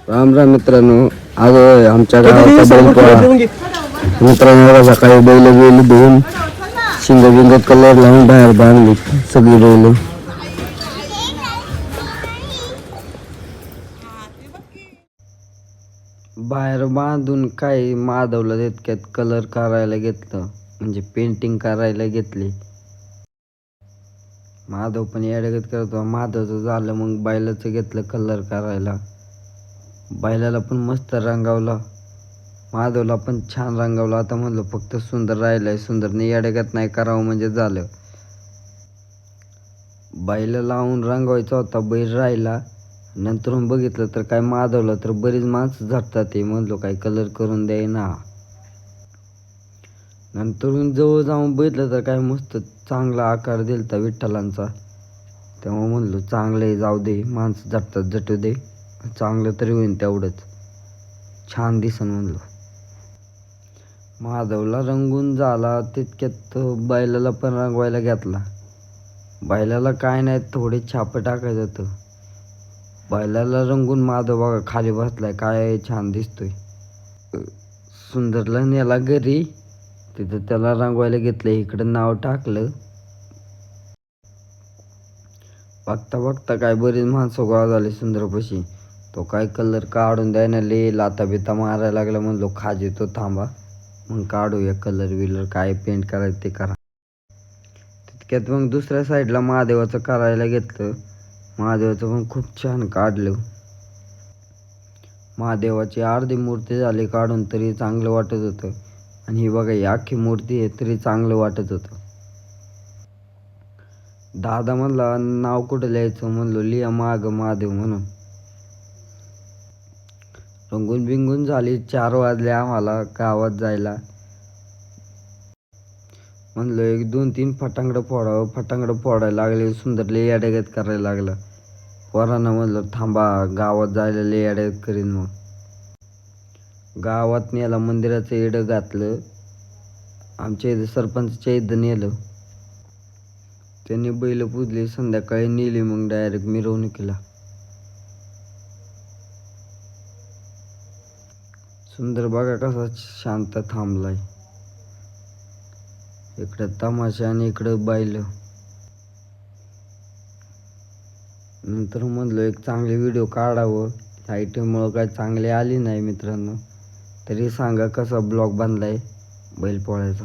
राम राम मित्रांनो, आज आमच्या गावाचा बैलपोळा. मित्रांनो बघा, सकाळी बैल धुवून शिंग बिंग कलर लावून बाहेर बांधली सगळी बैल. बाहेर बांधून काही माधवला तितक्यात कलर करायला घेतलं, म्हणजे पेंटिंग करायला घेतली. माधव पण येड्यागत करतो. माधवचं झालं, मग बैलाचं घेतलं कलर करायला. बैलाला पण मस्त रंगावलं, माधवला पण छान रंगावलं. आता म्हणलं फक्त सुंदर राहिलंय, सुंदर नाही येड्यागत नाही करावं म्हणजे झालं. बैल लावून रंगवायचा होता, बैल राहिला. नंतर बघितलं तर काय माधवला तर बरीच माणसं झटतात. ते म्हणलो काय कलर करून द्याय ना. नंतर जवळ जाऊन बघितलं तर काय मस्त चांगला आकार दिलता विठ्ठलांचा. तेव्हा म्हणलो चांगलं जाऊ दे, माणसं झटतात झटू दे, चांगलं तरी होईल, तेवढंच छान दिसन म्हणलो. माधवला रंगून झाला तितक्यात बैलाला पण रंगवायला घेतला. बैलाला काय नाही, थोडे छाप टाकायचं होतं. बैलाला रंगून माधव बघा खाली बसलाय, काय छान दिसतोय. सुंदरला नेला घरी, तिथं त्याला रंगवायला घेतलं. इकडं नाव टाकलं. बघता बघता काय बरीच माणसं गोळा झाली सुंदरपाशी. तो काय कलर काढून द्यायना, ले लाता बिता मारायला लागला. म्हणलो खाजी तो थांबा, मग काढूया कलर विलर, काय पेंट करायचं ते करा. तितक्यात मग दुसऱ्या साईडला महादेवाचं करायला घेतलं. महादेवाचं पण खूप छान काढलं. महादेवाची अर्धी मूर्ती झाली काढून, तरी चांगलं वाटत होतं. आणि ही बघा, ही अख्खी मूर्ती आहे तरी चांगलं वाटत होतं. दादा म्हणला नाव कुठं लिहायचं, म्हणलो लिहा माग महादेव म्हणून. रंगून बिंगून झाली, 4 वाजले आम्हाला गावात जायला. म्हणलं 1-2-3 फटांगडं फोडावं. फटांगडं फोडायला लागले, सुंदर लय येड्यागत करायला लागला. पोरांना म्हणलं थांबा, गावात जायला लय येड्यागत करीन. मग गावात नेला, मंदिराचं येडं घातलं. आमच्या इथं सरपंचच्या इथं नेलं. त्यांनी बैल पुजली, संध्याकाळी नेली मग डायरेक्ट मिरवणुकीला. सुंदर बघा कसा शांत थांबलाय. इकडं तमाशा आणि इकडं बैल. नंतर म्हणलो एक चांगले व्हिडिओ काढावं. लाईटमुळं काय चांगली आली नाही मित्रांनो. तरी सांगा कसा ब्लॉग बनलाय बैलपोळ्याचा.